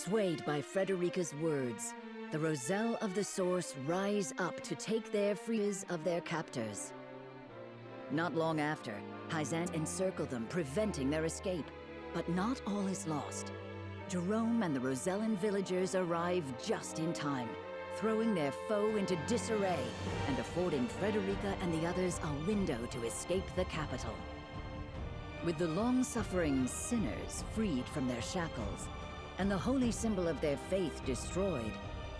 Swayed by Frederica's words, the Roselle of the Source rise up to take their frees of their captors. Not long after, Hyzant encircle them, preventing their escape. But not all is lost. Jerome and the Rosellan villagers arrive just in time, throwing their foe into disarray and affording Frederica and the others a window to escape the capital. With the long-suffering sinners freed from their shackles, and the holy symbol of their faith destroyed,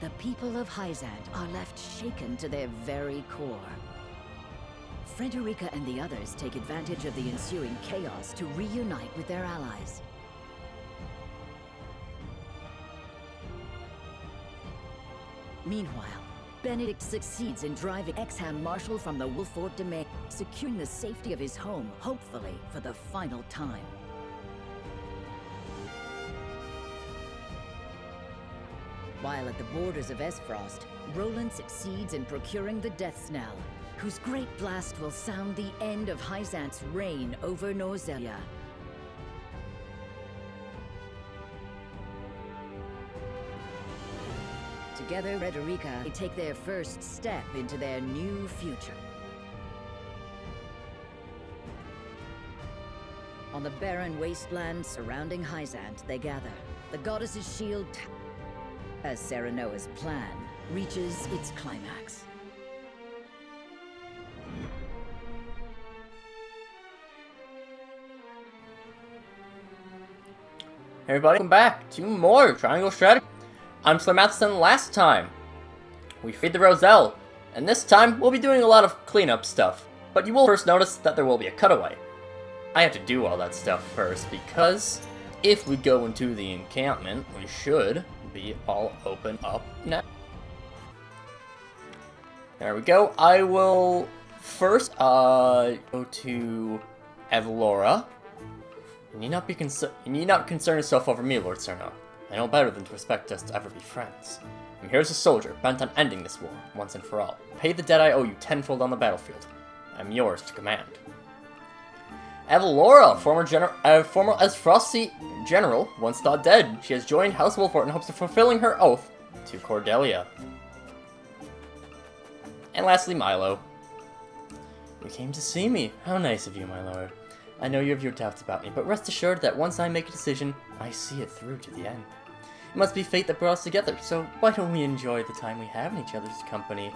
the people of Hyzant are left shaken to their very core. Frederica and the others take advantage of the ensuing chaos to reunite with their allies. Meanwhile, Benedict succeeds in driving Exham Marshal from the Wolfort domain, securing the safety of his home, hopefully for the final time. While at the borders of Esfrost, Roland succeeds in procuring the Death Knell, whose great blast will sound the end of Hyzant's reign over Norzelia. Together, Frederica take their first step into their new future. On the barren wasteland surrounding Hyzant, they gather. The goddess's shield, as Serenoa's plan, reaches its climax. Hey everybody, welcome back to more Triangle Strategy. I'm SlayerMathis, and last time we freed the Roselle, and this time we'll be doing a lot of cleanup stuff. But you will first notice that there will be a cutaway. I have to do all that stuff first because if we go into the encampment, we should be all open up now. There we go. I will first go to Evlora. You need not concern yourself over me, Lord Cerno. I know better than to expect us to ever be friends. I'm here as a soldier, bent on ending this war, once and for all. Pay the debt I owe you tenfold on the battlefield. I'm yours to command. Evlora, former Esfrosti general, once thought dead. She has joined House Wolfort in hopes of fulfilling her oath to Cordelia. And lastly, Milo. You came to see me. How nice of you, my lord. I know you have your doubts about me, but rest assured that once I make a decision, I see it through to the end. It must be fate that brought us together, so why don't we enjoy the time we have in each other's company?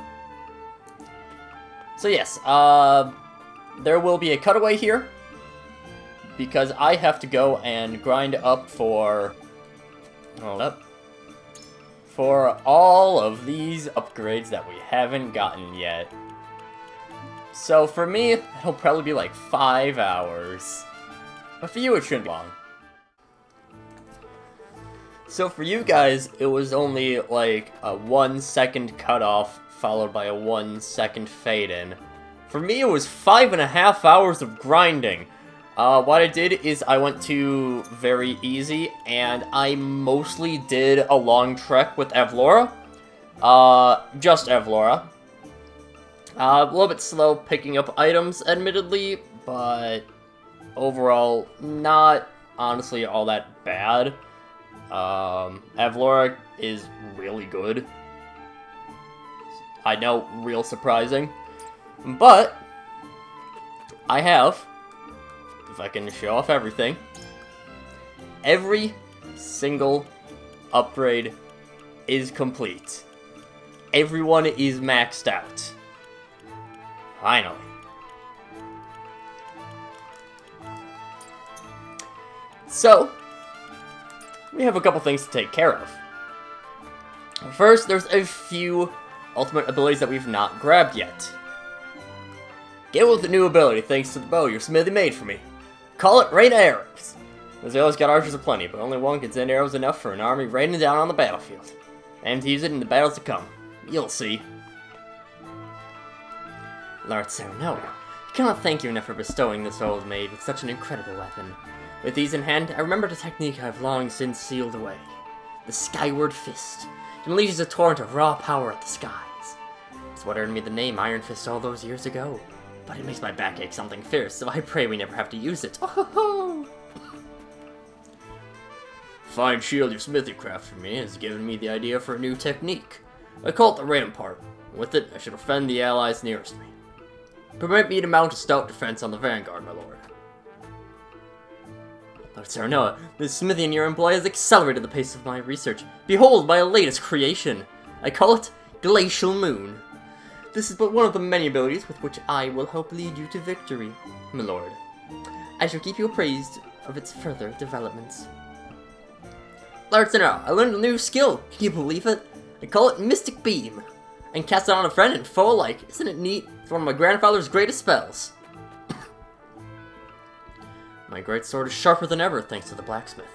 So yes, there will be a cutaway here, because I have to go and grind up for... hold up. For all of these upgrades that we haven't gotten yet. So for me, it'll probably be like 5 hours. But for you, it shouldn't be long. So for you guys, it was only like a 1 second cutoff followed by a 1 second fade in. For me, it was 5.5 hours of grinding. What I did is I went to very easy, and I mostly did a long trek with Evlora. Just Evlora. A little bit slow picking up items, admittedly, but overall, not honestly all that bad. Evlora is really good. I know, real surprising. But I have, if I can show off everything, every single upgrade is complete. Everyone is maxed out. Finally. So, we have a couple things to take care of. First, there's a few ultimate abilities that we've not grabbed yet. Get with the new ability thanks to the bow your smithy made for me. Call it Rain Arrows. Roselle's got archers aplenty, but only one can send arrows enough for an army raining down on the battlefield. Aim to use it in the battles to come. You'll see. Lord Sereno, I cannot thank you enough for bestowing this old maid with such an incredible weapon. With these in hand, I remembered a technique I have long since sealed away. The Skyward Fist. It unleashes a torrent of raw power at the skies. It's what earned me the name Iron Fist all those years ago. But it makes my back ache something fierce, so I pray we never have to use it. Oh ho ho! Fine shield your smithy craft for me has given me the idea for a new technique. I call it the Rampart. With it, I should offend the allies nearest me. Permit me to mount a stout defense on the vanguard, my lord. Lord Serenoa, this smithy in your employ has accelerated the pace of my research. Behold my latest creation. I call it Glacial Moon. This is but one of the many abilities with which I will hope lead you to victory, my lord. I shall keep you appraised of its further developments. Lord Serenoa, I learned a new skill. Can you believe it? I call it Mystic Beam. And cast it on a friend and foe alike. Isn't it neat? It's one of my grandfather's greatest spells. My great sword is sharper than ever thanks to the blacksmith.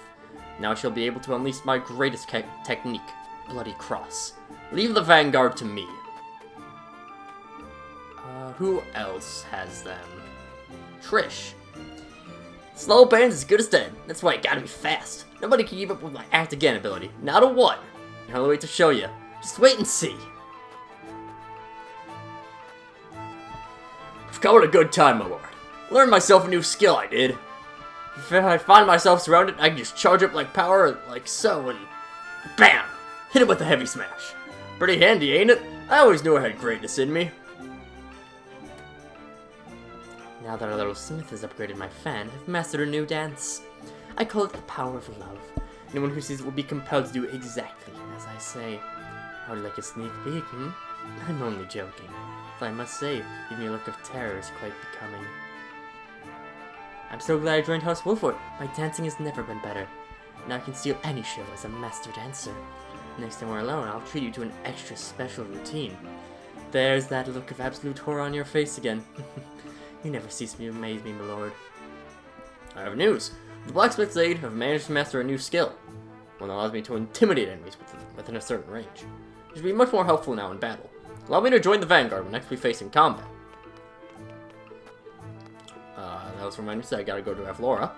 Now I shall be able to unleash my greatest technique, Bloody Cross. Leave the vanguard to me. Who else has them? Trish. Slow band's as good as dead. That's why it gotta be fast. Nobody can keep up with my Act Again ability. Not a one. I'll wait to show you. Just wait and see. I've come at a good time, my lord. Learned myself a new skill, I did. If I find myself surrounded, I can just charge up like power, like so, and BAM! Hit it with a heavy smash. Pretty handy, ain't it? I always knew I had greatness in me. Now that our little smith has upgraded my fan, I've mastered a new dance. I call it the power of love. Anyone who sees it will be compelled to do exactly as I say. How would you like a sneak peek, I'm only joking. But I must say, giving me a look of terror is quite becoming. I'm so glad I joined House Wolford. My dancing has never been better. Now I can steal any show as a master dancer. Next time we're alone, I'll treat you to an extra special routine. There's that look of absolute horror on your face again. You never cease to amaze me, my lord. I have news. The blacksmith's aid have managed to master a new skill. One that allows me to intimidate enemies within a certain range. It should be much more helpful now in battle. Allow me to join the vanguard when next we face in combat. That was reminding me that I gotta go to Avlora.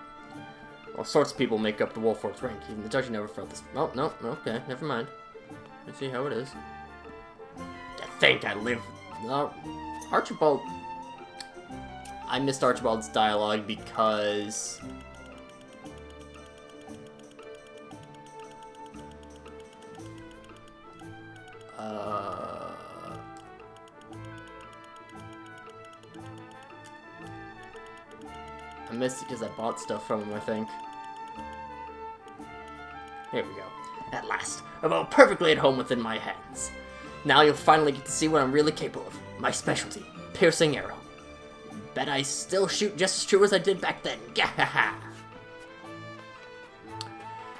All sorts of people make up the Wolford's rank. Even the judge never felt this. Oh, no, okay, never mind. Let's see how it is. To think I live. Archibald. I missed Archibald's dialogue because I missed it because I bought stuff from him, I think. Here we go. At last, about perfectly at home within my hands. Now you'll finally get to see what I'm really capable of. My specialty, piercing arrow. Bet I still shoot just as true as I did back then. Gahaha.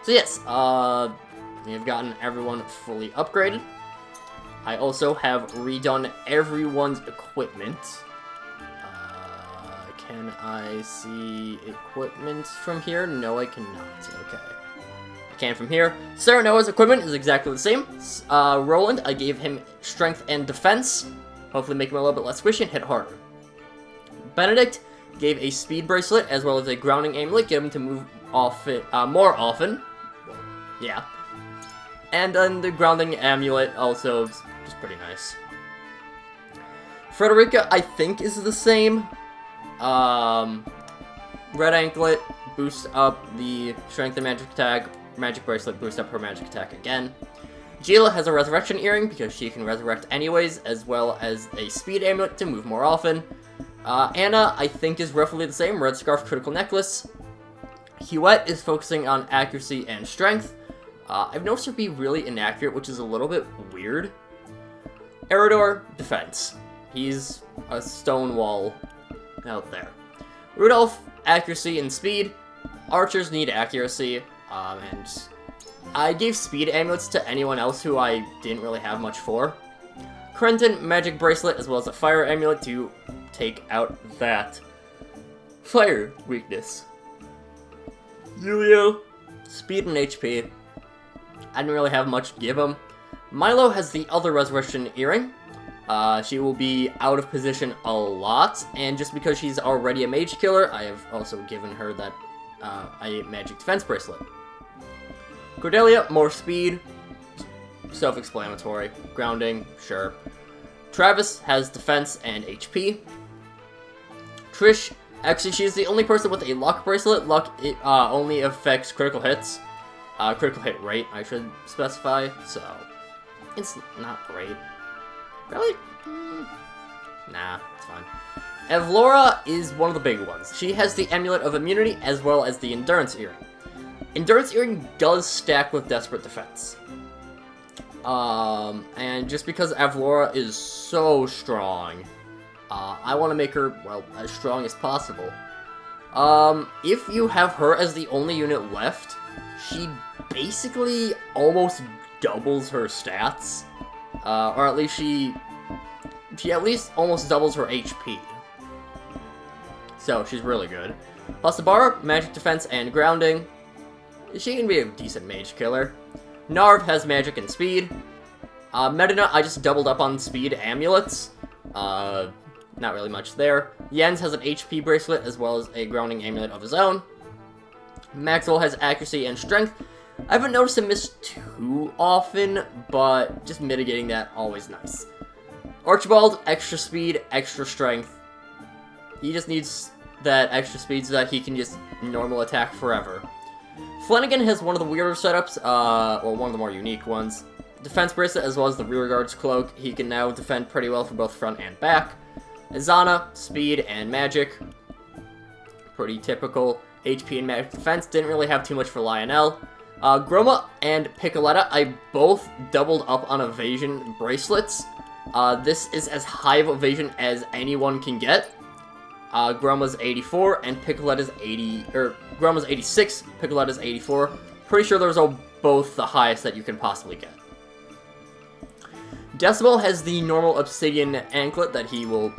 So yes, we have gotten everyone fully upgraded. I also have redone everyone's equipment. Can I see equipment from here? No, I cannot. Okay. I can from here. Serenoa's equipment is exactly the same. Roland, I gave him strength and defense. Hopefully make him a little bit less squishy and hit harder. Benedict gave a speed bracelet as well as a grounding amulet, get him to move more often. Yeah. And then the grounding amulet also is just pretty nice. Frederica, I think, is the same. Red anklet boosts up the strength and magic attack. Magic bracelet boosts up her magic attack again. Gila has a resurrection earring because she can resurrect anyways, as well as a speed amulet to move more often. Anna, I think, is roughly the same. Red scarf, critical necklace. Huette is focusing on accuracy and strength. I've noticed her be really inaccurate, which is a little bit weird. Eridor, defense. He's a stone wall out there. Rudolph, accuracy and speed. Archers need accuracy, and I gave speed amulets to anyone else who I didn't really have much for. Crenton, magic bracelet, as well as a fire amulet to take out that fire weakness. Julio, speed and HP. I didn't really have much to give him. Milo has the other resurrection earring. She will be out of position a lot, and just because she's already a mage killer, I have also given her that a magic defense bracelet. Cordelia, more speed, self-explanatory. Grounding, sure. Travis has defense and HP. Trish, actually she's the only person with a luck bracelet. Luck only affects critical hits. Critical hit rate, I should specify, so it's not great. Really? Nah, it's fine. Evlora is one of the big ones. She has the Amulet of Immunity as well as the Endurance Earring. Endurance Earring does stack with Desperate Defense. And just because Evlora is so strong, I want to make her, well, as strong as possible. If you have her as the only unit left, she basically almost doubles her stats. Or at least she at least almost doubles her HP. So, she's really good. Plus the bar, magic defense and grounding. She can be a decent mage killer. Narv has magic and speed. Medina, I just doubled up on speed amulets. Not really much there. Jens has an HP bracelet as well as a grounding amulet of his own. Maxwell has accuracy and strength. I haven't noticed him miss too often, but just mitigating that, always nice. Archibald, extra speed, extra strength. He just needs that extra speed so that he can just normal attack forever. Flanagan has one of the weirder setups, or one of the more unique ones. Defense bracelet as well as the rear guard's cloak. He can now defend pretty well for both front and back. Azana, speed and magic. Pretty typical. HP and magic defense. Didn't really have too much for Lionel. Groma and Piccoletta, I both doubled up on evasion bracelets. This is as high of evasion as anyone can get. Groma's 84 and Piccoletta's 80, or Groma's 86, Piccoletta's 84. Pretty sure those are both the highest that you can possibly get. Decibel has the normal obsidian anklet that he will,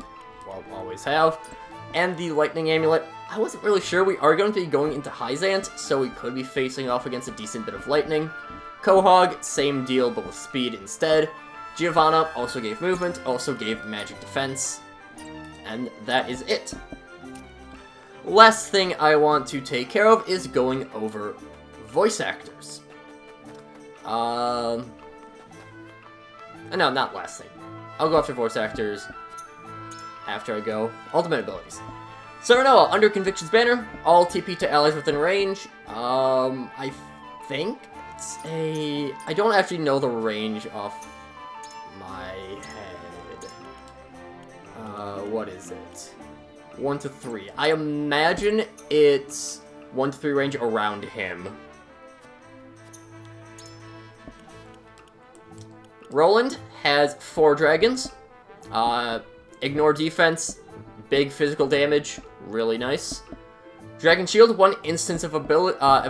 well, always have, and the lightning amulet. I wasn't really sure. We are going to be going into Hyzant, so we could be facing off against a decent bit of lightning. Quahog, same deal, but with speed instead. Giovanna also gave movement, also gave magic defense. And that is it. Last thing I want to take care of is going over voice actors. No, not last thing. I'll go after voice actors after I go ultimate abilities. Serenoa, under Conviction's banner, all TP to allies within range. I think it's a... I don't actually know the range off my head. What is it? 1 to 3. I imagine it's 1 to 3 range around him. Roland has 4 dragons. Ignore defense. Big physical damage. Really nice. Dragon Shield, 1 instance of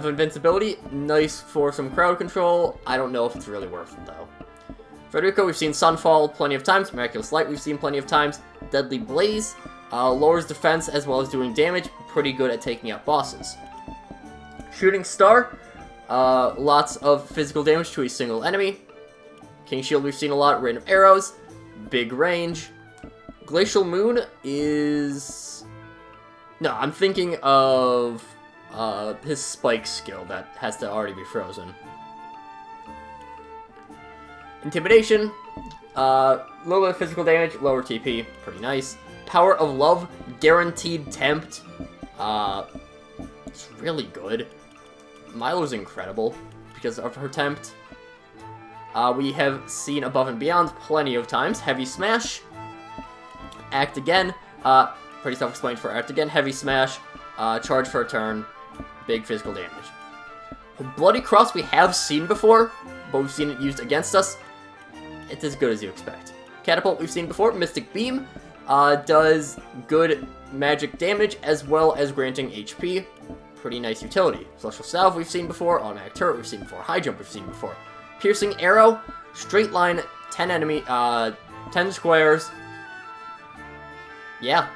invincibility. Nice for some crowd control. I don't know if it's really worth it, though. Federico, we've seen Sunfall plenty of times. Miraculous Light, we've seen plenty of times. Deadly Blaze, lowers defense as well as doing damage. Pretty good at taking out bosses. Shooting Star, lots of physical damage to a single enemy. King Shield, we've seen a lot. Rain of Arrows, big range. Glacial Moon is... No, I'm thinking of his Spike skill that has to already be frozen. Intimidation, little bit of physical damage, lower TP, pretty nice. Power of Love, guaranteed tempt, it's really good. Milo's incredible because of her tempt. We have seen Above and Beyond plenty of times. Heavy Smash, Act Again, pretty self-explained for Act Again. Heavy Smash, charge for a turn, big physical damage. Bloody Cross we have seen before, but we've seen it used against us. It's as good as you expect. Catapult we've seen before. Mystic Beam does good magic damage as well as granting HP. Pretty nice utility. Celestial Salve we've seen before. Automatic Turret we've seen before. High Jump we've seen before. Piercing Arrow, straight line, 10 enemy, 10 squares. Yeah.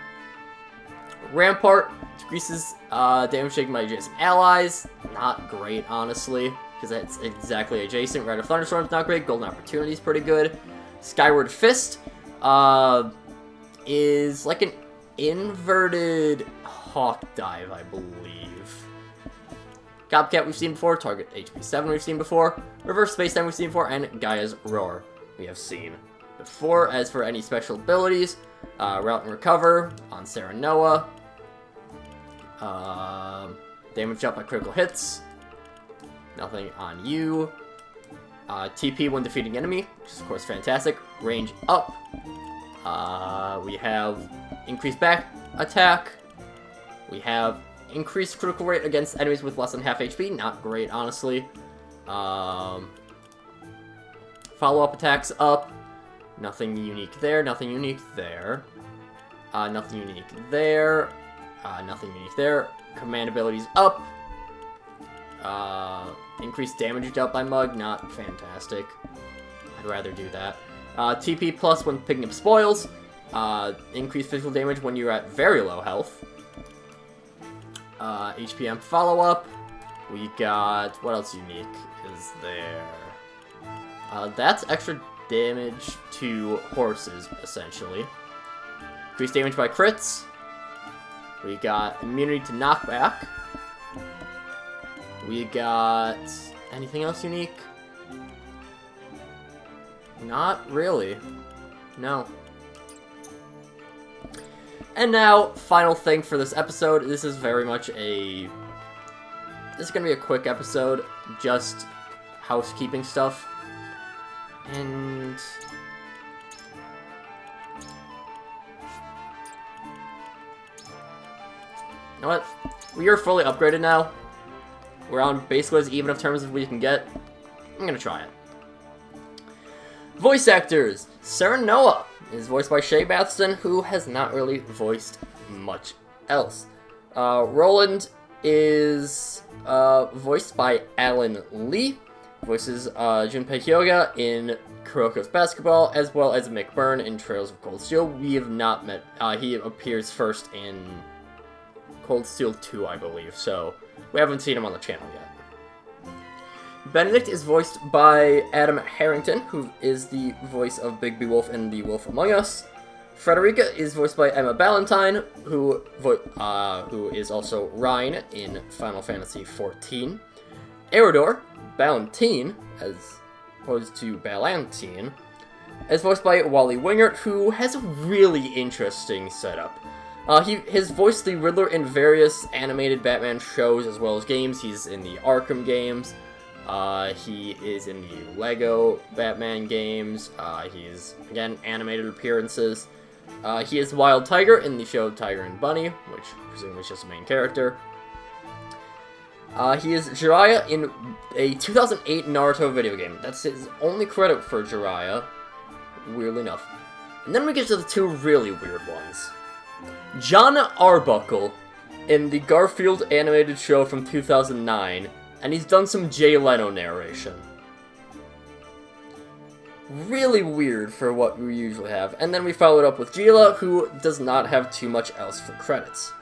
Rampart decreases damage taken by adjacent allies. Not great, honestly, because it's exactly adjacent. Rite of Thunderstorm's not great. Golden Opportunity's pretty good. Skyward Fist is like an inverted Hawk Dive, I believe. Copcat we've seen before. Target HP 7 we've seen before. Reverse Space Time we've seen before. And Gaia's Roar we have seen before. As for any special abilities, Route and Recover on Serenoa. Damage up by critical hits. Nothing on you. TP when defeating enemy, which is of course fantastic. Range up. We have increased back attack. We have increased critical rate against enemies with less than half HP. Not great, honestly. Follow-up attacks up. Nothing unique there. Nothing unique there. Nothing unique there. Nothing unique there. Command abilities up. Increased damage dealt by Mug. Not fantastic. I'd rather do that. TP plus when picking up spoils. Increased physical damage when you're at very low health. HPM follow-up. We got... What else unique is there? That's extra damage to horses, essentially. Increased damage by crits. We got immunity to knockback. We got... Anything else unique? Not really. No. And now, final thing for this episode. This is very much a... This is going to be a quick episode. Just housekeeping stuff. And... You know what? We are fully upgraded now. We're on basically as even of terms as we can get. I'm gonna try it. Voice actors! Sarah Noah is voiced by SlayerMathis, who has not really voiced much else. Roland is voiced by Alan Lee. Voices Junpei Hyoga in Kuroko's Basketball, as well as Mick Byrne in Trails of Cold Steel. We have not met... he appears first in Cold Steel 2, I believe, so we haven't seen him on the channel yet. Benedict is voiced by Adam Harrington, who is the voice of Bigby Wolf in The Wolf Among Us. Frederica is voiced by Emma Ballantyne, who is also Rhine in Final Fantasy XIV. Eridor, Ballantine, as opposed to Ballantine, is voiced by Wally Wingert, who has a really interesting setup. His voiced the Riddler in various animated Batman shows as well as games. He's in the Arkham games. He is in the Lego Batman games. He's, again, animated appearances. He is Wild Tiger in the show Tiger and Bunny, which presumably is just a main character. He is Jiraiya in a 2008 Naruto video game. That's his only credit for Jiraiya, weirdly enough. And then we get to the two really weird ones. John Arbuckle in the Garfield animated show from 2009, and he's done some Jay Leno narration. Really weird for what we usually have. And then we followed up with Gila, who does not have too much else for credits.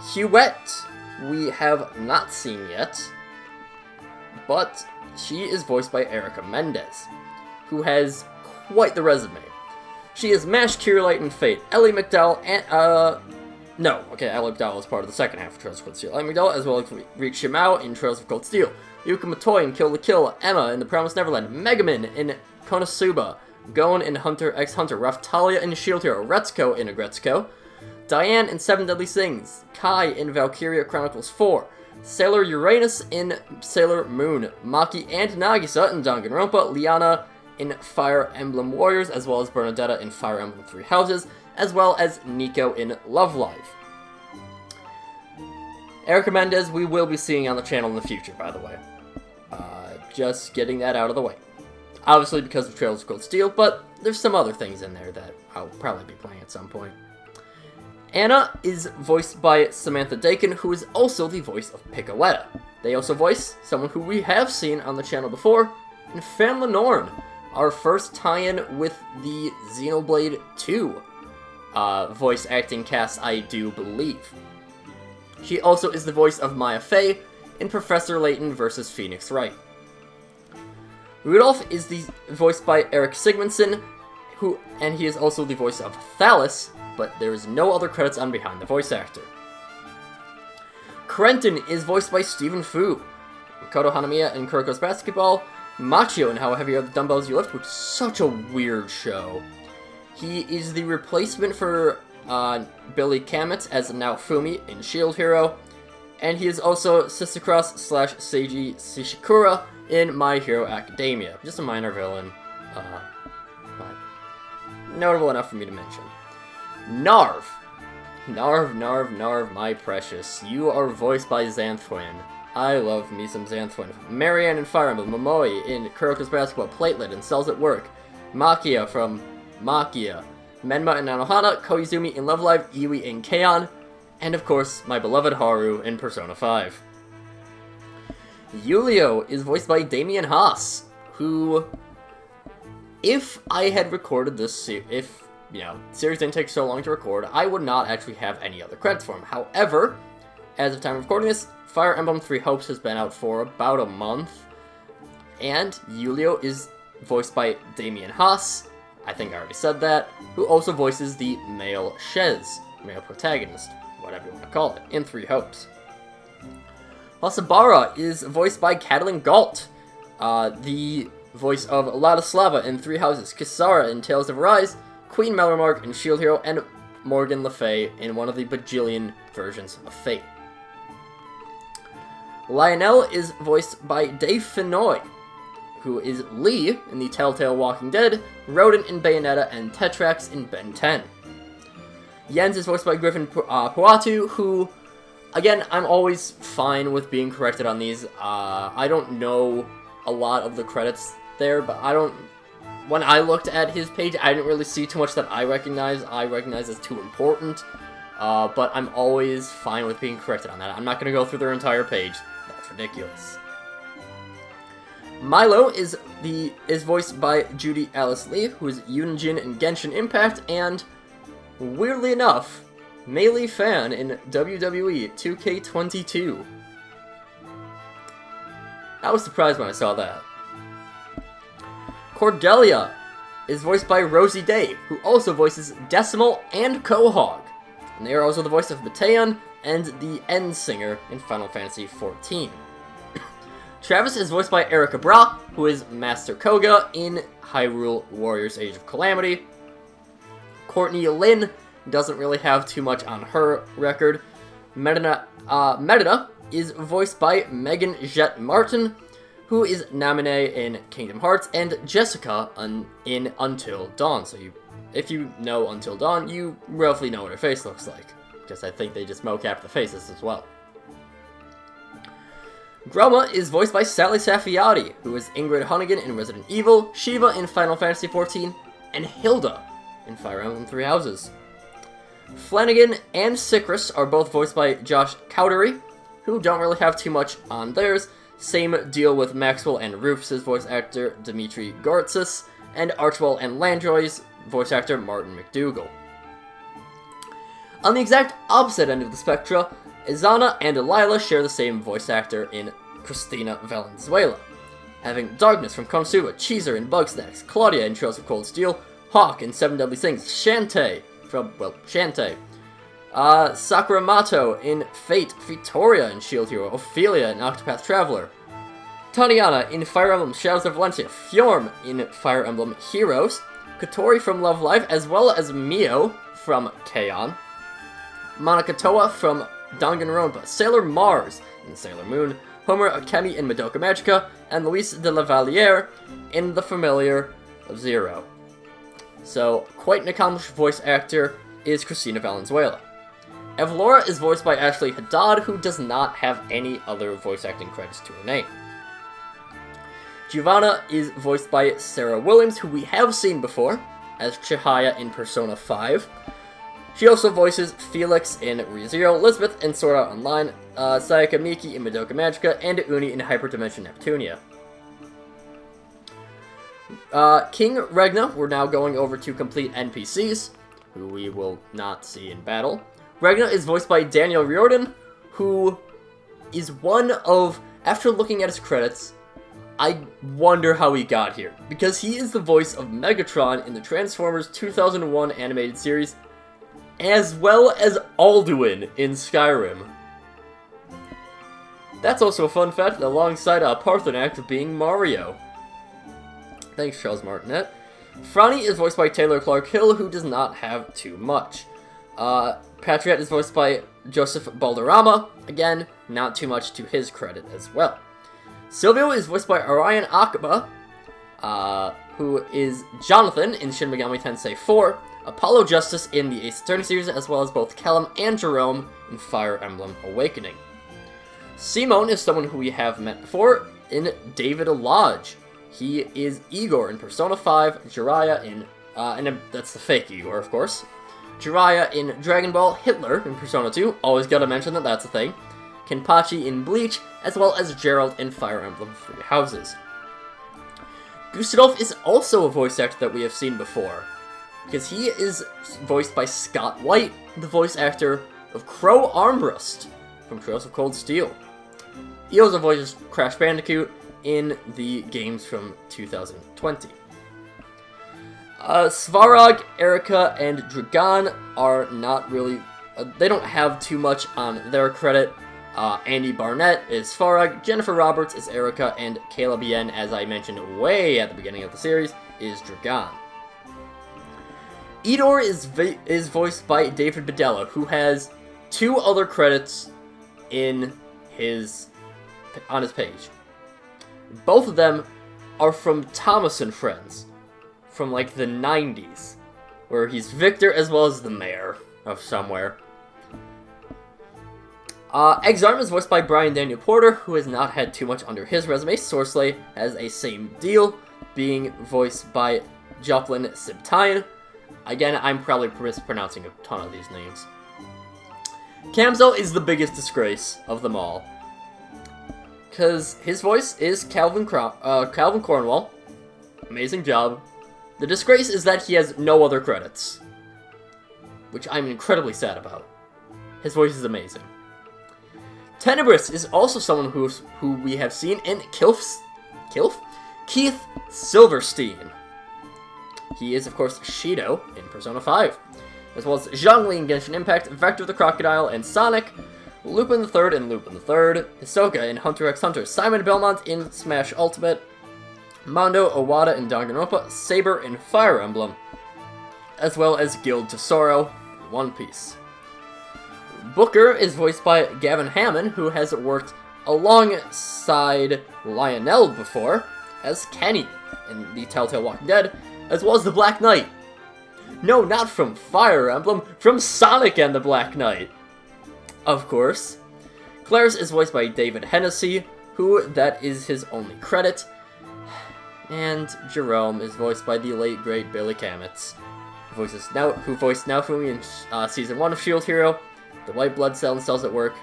Huette, we have not seen yet, but she is voiced by Erica Mendez, who has quite the resume. She is Mash, Kira in Fate, Ellie McDowell, and, Ellie McDowell is part of the second half of Trails of Cold Steel. Ellie McDowell, as well as Rick Shimao in Trails of Cold Steel, Yuka Matoy in Kill la Kill, Emma in The Promised Neverland, Megaman in Konosuba, Gon in Hunter x Hunter, Raftalia in Shield Hero, Retsuko in Agretsuko, Diane in Seven Deadly Sins, Kai in Valkyria Chronicles 4, Sailor Uranus in Sailor Moon, Maki and Nagisa in Danganronpa, Liana in Fire Emblem Warriors, as well as Bernadetta in Fire Emblem Three Houses, as well as Nico in Love Live. Erica Mendez we will be seeing on the channel in the future, by the way. Just getting that out of the way. Obviously because of Trails of Cold Steel, but there's some other things in there that I'll probably be playing at some point. Anna is voiced by Samantha Dakin, who is also the voice of Piccoletta. They also voice someone who we have seen on the channel before, in Fan Lenorn, our first tie-in with the Xenoblade 2 voice acting cast, I do believe. She also is the voice of Maya Fey in Professor Layton vs. Phoenix Wright. Rudolph is voiced by Eric Sigmundson, and he is also the voice of Thalys, but there is no other credits on behind the voice actor. Krenton is voiced by Stephen Fu, Koto Hanamiya in Kuroko's Basketball, Machio in How Heavy Are the Dumbbells You Lift, which is such a weird show. He is the replacement for Billy Kametz as Naofumi in Shield Hero. and he is also Sisicross / Seiji Shishikura in My Hero Academia. Just a minor villain, but notable enough for me to mention. Narv, my precious. You are voiced by Xanthwin. I love me some Xanthwin. Marianne in Fire Emblem, Momoi in Kuroko's Basketball, Platelet and Cells at Work, Makia from Makia, Menma in Anohana, Koizumi in Love Live, Iwi in Keion, and of course, my beloved Haru in Persona 5. Yulio is voiced by Damian Haas, who, if I had recorded this, series didn't take so long to record, I would not actually have any other credits for him. However, as of time of recording this, Fire Emblem 3 Hopes has been out for about a month, and Yulio is voiced by Damian Haas, I think I already said that, who also voices the male Shez, male protagonist, whatever you want to call it, in 3 Hopes. Hasabara is voiced by Catalin Galt, the voice of Ladislava in 3 Houses, Kisara in Tales of Arise, Queen Melromark in Shield Hero, and Morgan Le Fay in one of the bajillion versions of Fate. Lionel is voiced by Dave Fenoy, who is Lee in the Telltale Walking Dead, Rodent in Bayonetta, and Tetrax in Ben 10. Jens is voiced by Griffin Puatu, who, again, I'm always fine with being corrected on these. I don't know a lot of the credits there, but when I looked at his page, I didn't really see too much that I recognize as too important, but I'm always fine with being corrected on that. I'm not going to go through their entire page. That's ridiculous. Milo is voiced by Judy Alice Lee, who is Yunjin in Genshin Impact, and, weirdly enough, Mei Lee Fan in WWE 2K22. I was surprised when I saw that. Cordelia is voiced by Rosie Day, who also voices Decimal and Quahog. And they are also the voice of Mateon and the End Singer in Final Fantasy XIV. Travis is voiced by Erica Bra, who is Master Koga in Hyrule Warriors Age of Calamity. Courtney Lynn doesn't really have too much on her record. Merida is voiced by Megan Jett Martin, who is Naminé in Kingdom Hearts, and Jessica in Until Dawn. So if you know Until Dawn, you roughly know what her face looks like, because I think they just mocap the faces as well. Groma is voiced by Sally Safiati, who is Ingrid Hunnigan in Resident Evil, Shiva in Final Fantasy XIV, and Hilda in Fire Emblem 3 Houses. Flanagan and Sycris are both voiced by Josh Cowdery, who don't really have too much on theirs. Same deal with Maxwell and Rufus' voice actor Dimitri Gortsis, and Archwell and Landroy's voice actor Martin McDougall. On the exact opposite end of the spectra, Izana and Delilah share the same voice actor in Cristina Valenzuela, having Darkness from Konosuba, Cheezer in Bugsnax, Claudia in Trails of Cold Steel, Hawk in Seven Deadly Sins, Shantae from, Shantae, Sakura Mato in Fate, Victoria in Shield Hero, Ophelia in Octopath Traveler, Taniana in Fire Emblem Shadows of Valencia, Fjorm in Fire Emblem Heroes, Kotori from Love Live, as well as Mio from Keion, Monica Toa from Danganronpa, Sailor Mars in Sailor Moon, Homer Akemi in Madoka Magica, and Luis de la Valliere in The Familiar of Zero. So, quite an accomplished voice actor is Cristina Valenzuela. Evlora is voiced by Ashley Haddad, who does not have any other voice acting credits to her name. Giovanna is voiced by Sarah Williams, who we have seen before as Chihaya in Persona 5. She also voices Felix in ReZero, Elizabeth in Sword Art Online, Sayaka Miki in Madoka Magica, and Uni in Hyperdimension Neptunia. King Regna, we're now going over to complete NPCs, who we will not see in battle. Regna is voiced by Daniel Riordan, who is one of, after looking at his credits, I wonder how he got here, because he is the voice of Megatron in the Transformers 2001 animated series, as well as Alduin in Skyrim. That's also a fun fact, alongside Parthenac being Mario. Thanks, Charles Martinet. Franny is voiced by Taylor Clark Hill, who does not have too much. Patriot is voiced by Joseph Balderrama, again, not too much to his credit as well. Silvio is voiced by Orion Akaba, who is Jonathan in Shin Megami Tensei 4, Apollo Justice in the Ace Attorney series, as well as both Callum and Jerome in Fire Emblem Awakening. Simone is someone who we have met before in David Lodge. He is Igor in Persona 5, Jiraiya in, that's the fake Igor, of course. Jiraiya in Dragon Ball, Hitler in Persona 2, always gotta mention that that's a thing. Kenpachi in Bleach, as well as Gerald in Fire Emblem Three Houses. Gustadolf is also a voice actor that we have seen before, because he is voiced by Scott White, the voice actor of Crow Armbrust from Trails of Cold Steel. He also voices Crash Bandicoot in the games from 2020. Svarog, Erika, and Dragan are not really... they don't have too much on their credit. Andy Barnett is Svarog, Jennifer Roberts is Erika, and Caleb Yen, as I mentioned way at the beginning of the series, is Dragan. Idor is voiced by David Bedella, who has 2 other credits on his page. Both of them are from Thomas and Friends, from like the 90s, where he's Victor as well as the mayor of somewhere. Exarm is voiced by Brian Daniel Porter, who has not had too much under his resume. Sorsley has a same deal, being voiced by Joplin Sibtine. Again, I'm probably mispronouncing a ton of these names. Kamzo is the biggest disgrace of them all, because his voice is Calvin Cornwall. Amazing job. The disgrace is that he has no other credits, which I'm incredibly sad about. His voice is amazing. Tenebris is also someone who we have seen in Keith Silverstein. He is, of course, Shido in Persona 5, as well as Zhongli in Genshin Impact, Vector the Crocodile in Sonic, Lupin the Third in Lupin the Third, Hisoka in Hunter x Hunter, Simon Belmont in Smash Ultimate, Mondo Owada in Danganronpa, Saber in Fire Emblem, as well as Guild Tesoro in One Piece. Booker is voiced by Gavin Hammond, who has worked alongside Lionel before as Kenny in the Telltale Walking Dead, as well as the Black Knight. No, not from Fire Emblem, from Sonic and the Black Knight. Of course. Claris is voiced by David Hennessy, who that is his only credit. And Jerome is voiced by the late great Billy Kametz, who voiced Naofumi in Season 1 of Shield Hero, the White Blood Cell in Cells at Work,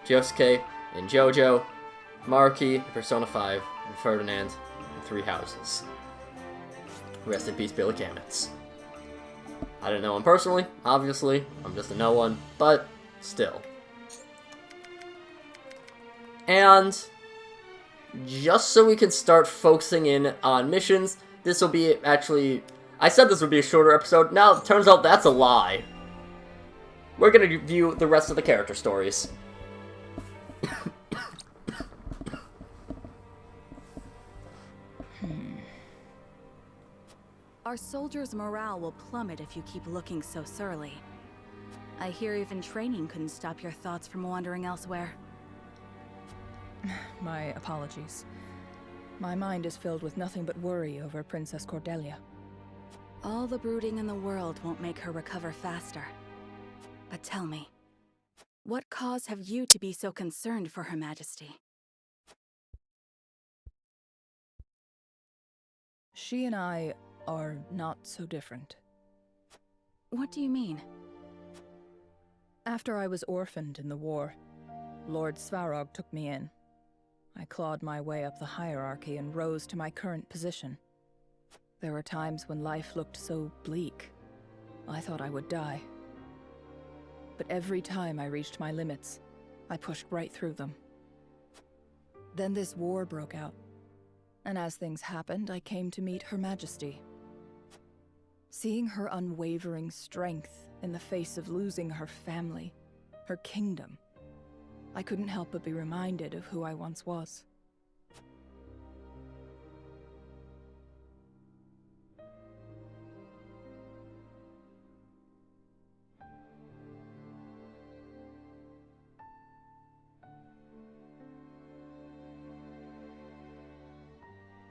Josuke in JoJo, Maruki in Persona 5, and Ferdinand in Three Houses. Rest in peace, Billy Kametz. I didn't know him personally, obviously. I'm just a no one, but still. And just so we can start focusing in on missions, this will be actually... I said this would be a shorter episode. Now, it turns out that's a lie. We're going to review the rest of the character stories. Our soldiers' morale will plummet if you keep looking so surly. I hear even training couldn't stop your thoughts from wandering elsewhere. My apologies. My mind is filled with nothing but worry over Princess Cordelia. All the brooding in the world won't make her recover faster. But tell me, what cause have you to be so concerned for Her Majesty? She and I are not so different. What do you mean? After I was orphaned in the war, Lord Svarog took me in. I clawed my way up the hierarchy and rose to my current position. There were times when life looked so bleak, I thought I would die. But every time I reached my limits, I pushed right through them. Then this war broke out, and as things happened, I came to meet Her Majesty. Seeing her unwavering strength in the face of losing her family, her kingdom, I couldn't help but be reminded of who I once was.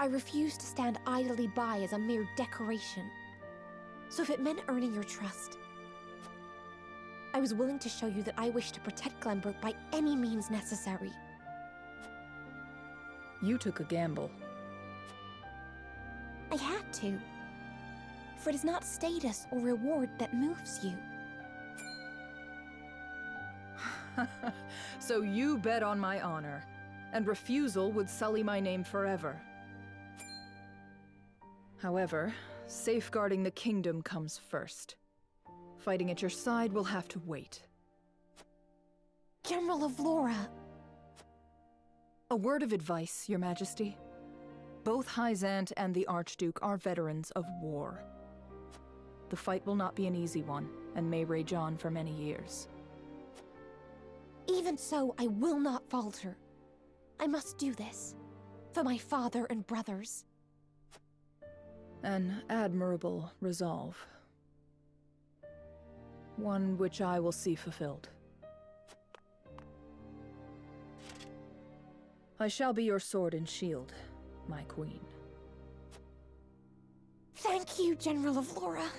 I refused to stand idly by as a mere decoration. So if it meant earning your trust, I was willing to show you that I wish to protect Glenbrook by any means necessary. You took a gamble. I had to. For it is not status or reward that moves you. So you bet on my honor, and refusal would sully my name forever. However, safeguarding the kingdom comes first. Fighting at your side will have to wait. General of Laura. A word of advice, Your Majesty. Both Hyzant and the Archduke are veterans of war. The fight will not be an easy one, and may rage on for many years. Even so, I will not falter. I must do this. For my father and brothers. An admirable resolve. One which I will see fulfilled. I shall be your sword and shield, my queen. Thank you, General of Laura.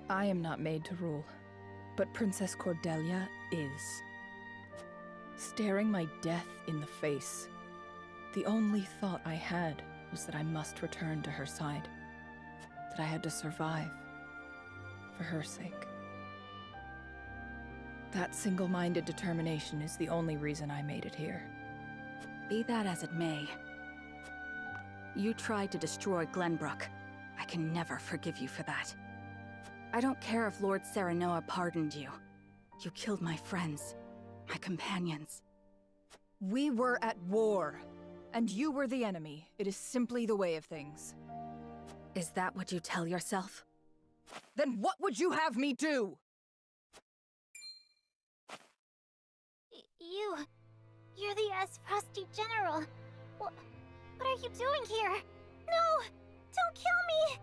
I am not made to rule, but Princess Cordelia is. Staring my death in the face, the only thought I had was that I must return to her side. That I had to survive, for her sake. That single-minded determination is the only reason I made it here. Be that as it may, you tried to destroy Glenbrook. I can never forgive you for that. I don't care if Lord Serenoa pardoned you. You killed my friends, my companions. We were at war, and you were the enemy. It is simply the way of things. Is that what you tell yourself? Then what would you have me do? You're the Frosty General. What are you doing here? No! Don't kill me!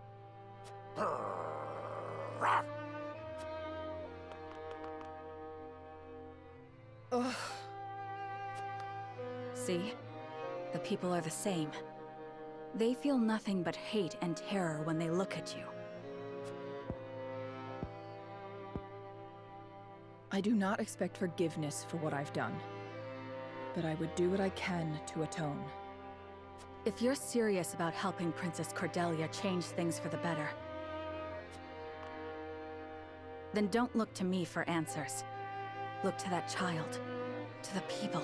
Ugh. See? The people are the same. They feel nothing but hate and terror when they look at you. I do not expect forgiveness for what I've done, but I would do what I can to atone. If you're serious about helping Princess Cordelia change things for the better, then don't look to me for answers. Look to that child, to the people.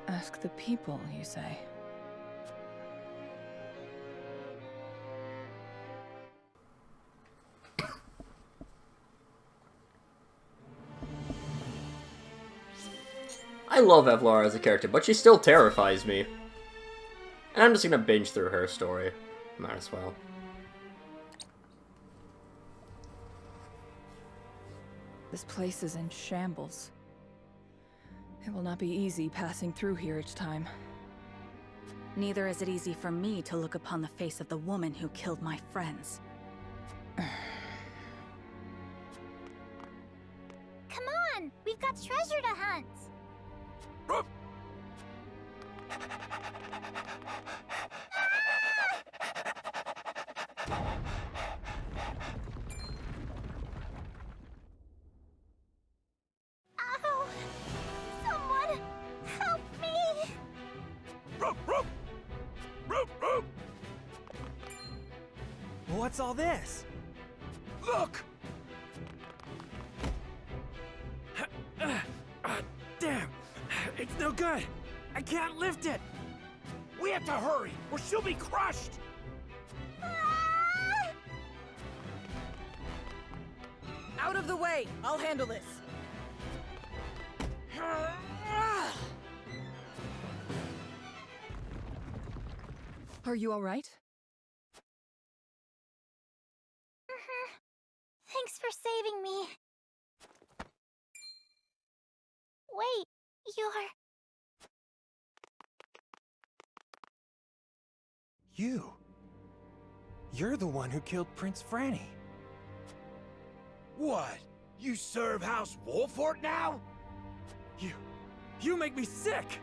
Ask the people, you say? I love Evlara as a character, but she still terrifies me. And I'm just gonna binge through her story. Might as well. This place is in shambles. It will not be easy passing through here each time. Neither is it easy for me to look upon the face of the woman who killed my friends. Come on! We've got treasure to hunt! Ow! Someone help me! What's all this? Look! Damn! It's no good! I can't lift it! We have to hurry, or she'll be crushed! Ah! Out of the way! I'll handle this! Are you all right? Thanks for saving me. Wait, You're the one who killed Prince Franny. What? You serve House Wolfort now? You make me sick!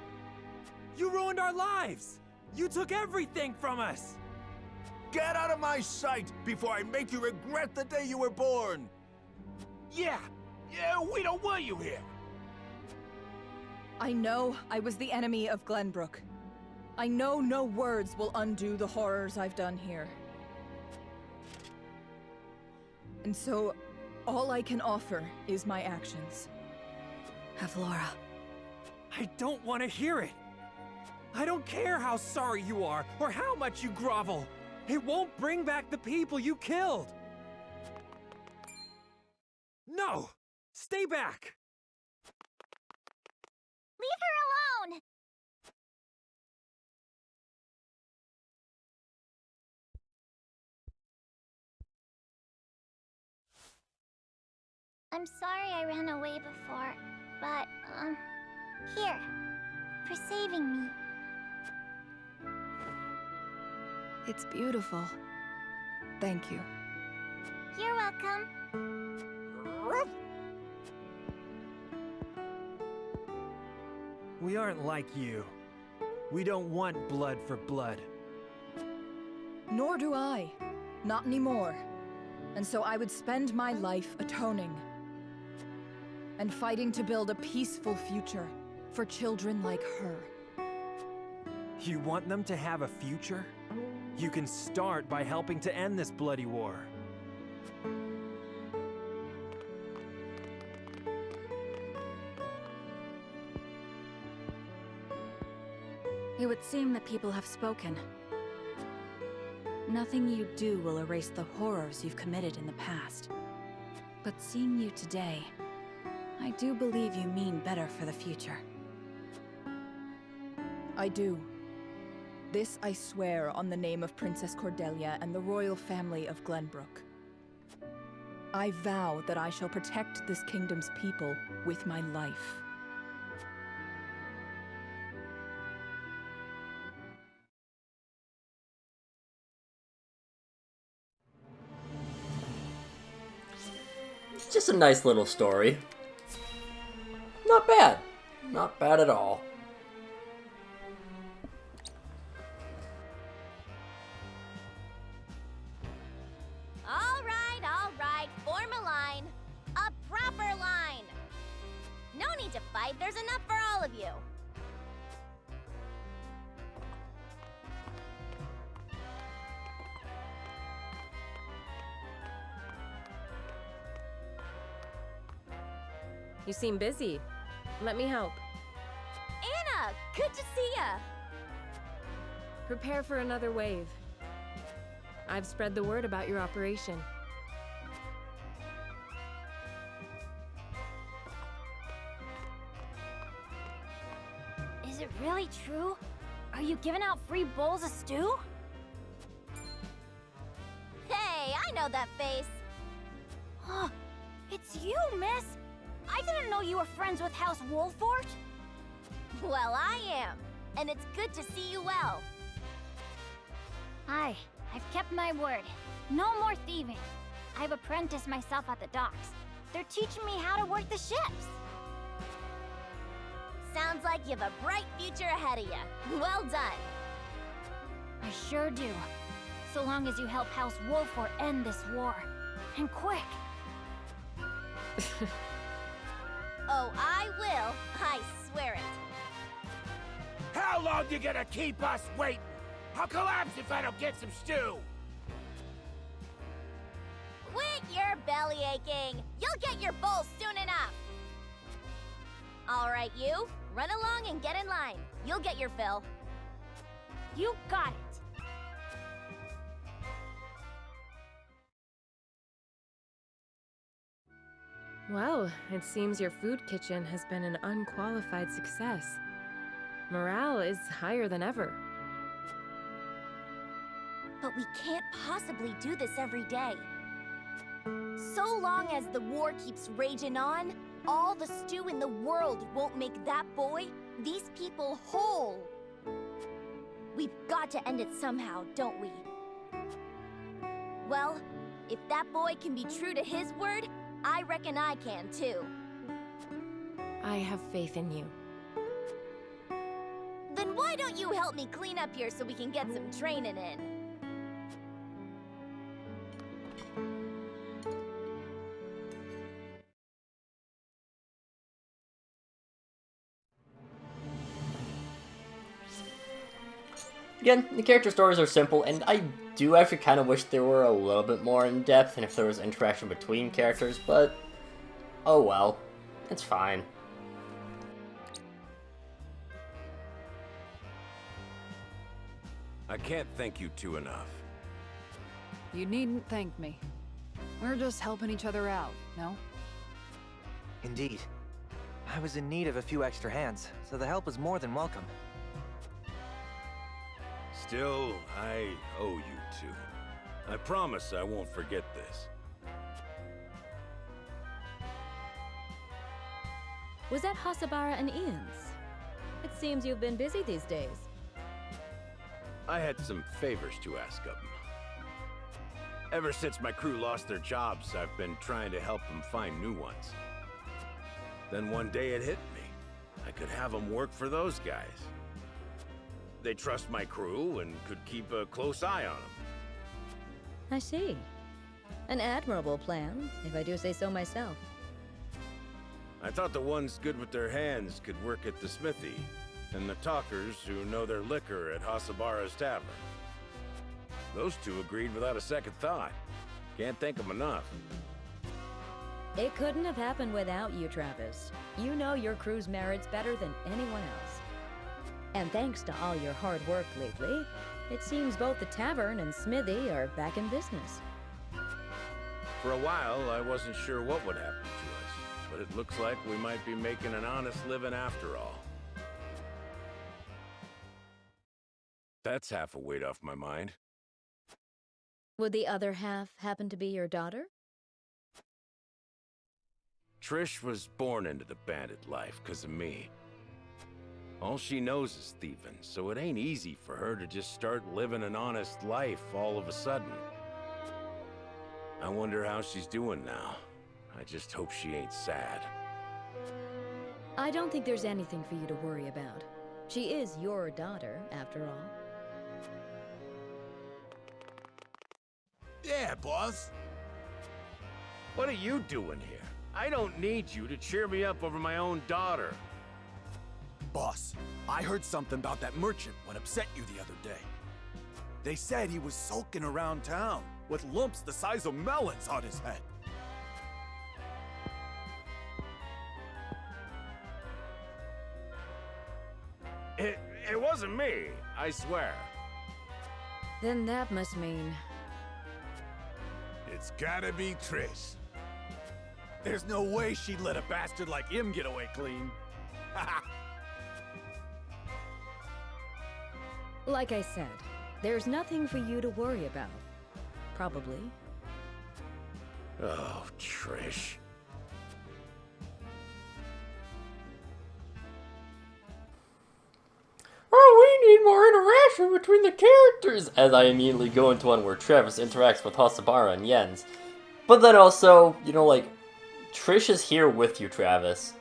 You ruined our lives! You took everything from us! Get out of my sight before I make you regret the day you were born! Yeah, we don't want you here! I know I was the enemy of Glenbrook. I know no words will undo the horrors I've done here. And so, all I can offer is my actions. Avlora. I don't want to hear it! I don't care how sorry you are, or how much you grovel! It won't bring back the people you killed! No! Stay back! Leave her alone! I'm sorry I ran away before, but, here, for saving me. It's beautiful. Thank you. You're welcome. We aren't like you. We don't want blood for blood. Nor do I. Not anymore. And so I would spend my life atoning. And fighting to build a peaceful future for children like her. You want them to have a future? You can start by helping to end this bloody war. It would seem that people have spoken. Nothing you do will erase the horrors you've committed in the past. But seeing you today, I do believe you mean better for the future. I do. This I swear on the name of Princess Cordelia and the royal family of Glenbrook. I vow that I shall protect this kingdom's people with my life. It's just a nice little story. Not bad. Not bad at all. All right, form a line. A proper line. No need to fight, there's enough for all of you. You seem busy. Let me help. Anna, good to see ya. Prepare for another wave. I've spread the word about your operation. Is it really true? Are you giving out free bowls of stew? Hey, I know that face. Huh, it's you, miss. I didn't know you were friends with House Wolfort. Well, I am, and it's good to see you well. I've kept my word. No more thieving. I've apprenticed myself at the docks. They're teaching me how to work the ships. Sounds like you have a bright future ahead of you. Well done. I sure do. So long as you help House Wolfort end this war. And quick. Oh, I will. I swear it. How long you gonna keep us waiting? I'll collapse if I don't get some stew! Quit your belly aching. You'll get your bowl soon enough. All right, you. Run along and get in line. You'll get your fill. You got it. Well, it seems your food kitchen has been an unqualified success. Morale is higher than ever. But we can't possibly do this every day. So long as the war keeps raging on, all the stew in the world won't make that boy, these people, whole. We've got to end it somehow, don't we? Well, if that boy can be true to his word, I reckon I can too. I have faith in you. Then why don't you help me clean up here so we can get some training in? Again, the character stories are simple, and I do actually kind of wish they were a little bit more in-depth and if there was interaction between characters, but oh well. It's fine. I can't thank you two enough. You needn't thank me. We're just helping each other out, no? Indeed. I was in need of a few extra hands, so the help was more than welcome. Still, I owe you two. I promise I won't forget this. Was that Hasabara and Ian's? It seems you've been busy these days. I had some favors to ask of them. Ever since my crew lost their jobs, I've been trying to help them find new ones. Then one day it hit me. I could have them work for those guys. They trust my crew and could keep a close eye on them. I see. An admirable plan, if I do say so myself. I thought the ones good with their hands could work at the smithy, and the talkers who know their liquor at Hasabara's tavern. Those two agreed without a second thought. Can't thank them enough. It couldn't have happened without you, Travis. You know your crew's merits better than anyone else. And thanks to all your hard work lately, it seems both the tavern and smithy are back in business. For a while, I wasn't sure what would happen to us, but it looks like we might be making an honest living after all. That's half a weight off my mind. Would the other half happen to be your daughter? Trish was born into the bandit life because of me. All she knows is thieving, so it ain't easy for her to just start living an honest life all of a sudden. I wonder how she's doing now. I just hope she ain't sad. I don't think there's anything for you to worry about. She is your daughter, after all. Yeah, boss. What are you doing here? I don't need you to cheer me up over my own daughter. Boss, I heard something about that merchant what upset you the other day. They said he was sulking around town with lumps the size of melons on his head. It wasn't me, I swear. Then that must mean... It's gotta be Trish. There's no way she'd let a bastard like him get away clean. Like I said, there's nothing for you to worry about. Probably. Oh, Trish. Oh, we need more interaction between the characters! As I immediately go into one where Travis interacts with Hasabara and Jens. But then also, you know, like, Trish is here with you, Travis.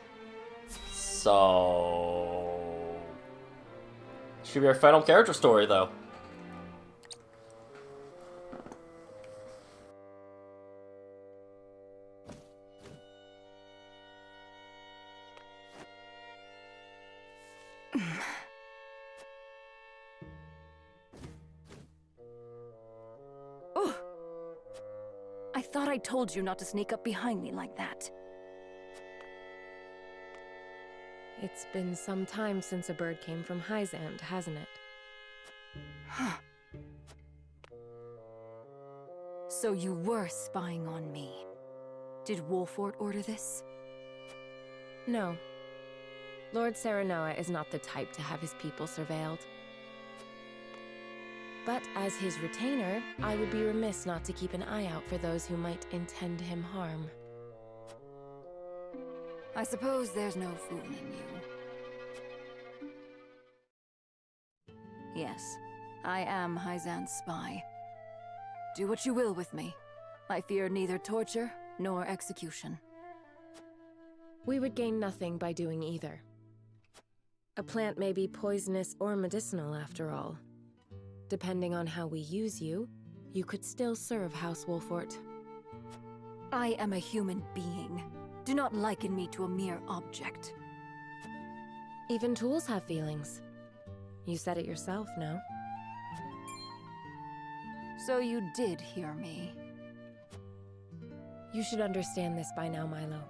So... should be our final character story, though. Oh! I thought I told you not to sneak up behind me like that. It's been some time since a bird came from Hyzand, hasn't it? Huh. So you were spying on me. Did Wolfort order this? No. Lord Serenoa is not the type to have his people surveilled. But as his retainer, I would be remiss not to keep an eye out for those who might intend him harm. I suppose there's no fooling you. Yes, I am Hyzand's spy. Do what you will with me. I fear neither torture nor execution. We would gain nothing by doing either. A plant may be poisonous or medicinal after all. Depending on how we use you, you could still serve House Wolfort. I am a human being. Do not liken me to a mere object. Even tools have feelings. You said it yourself, no? So you did hear me. You should understand this by now, Milo.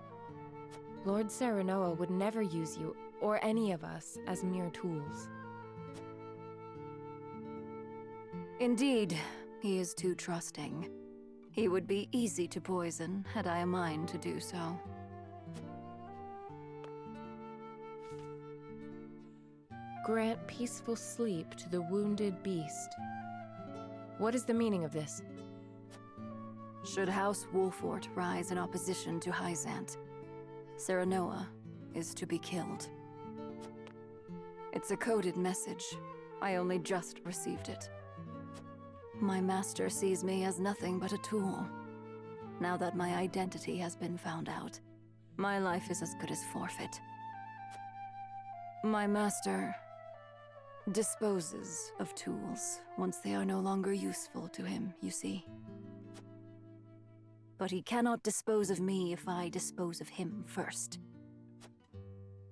Lord Serenoa would never use you, or any of us, as mere tools. Indeed, he is too trusting. He would be easy to poison, had I a mind to do so. Grant peaceful sleep to the wounded beast. What is the meaning of this? Should House Wolfort rise in opposition to Hyzant, Serenoa is to be killed. It's a coded message. I only just received it. My master sees me as nothing but a tool. Now that my identity has been found out, my life is as good as forfeit. My master disposes of tools once they are no longer useful to him, you see. But he cannot dispose of me if I dispose of him first.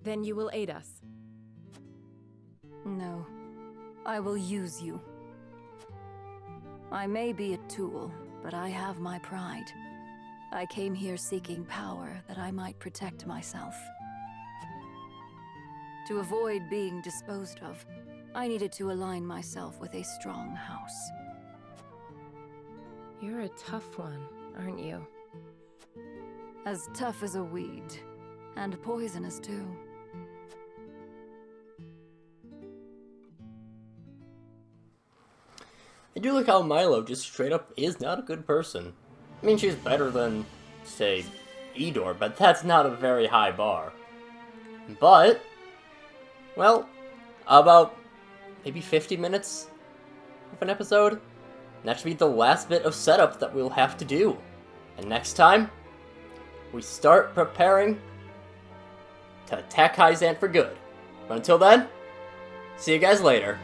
Then you will aid us. No, I will use you. I may be a tool, but I have my pride. I came here seeking power that I might protect myself. To avoid being disposed of, I needed to align myself with a strong house. You're a tough one, aren't you? As tough as a weed, and poisonous too. I do like how Milo just straight up is not a good person. I mean, she's better than, say, Edor, but that's not a very high bar. But, well, about maybe 50 minutes of an episode? And that should be the last bit of setup that we'll have to do. And next time, we start preparing to attack Hyzant for good. But until then, see you guys later.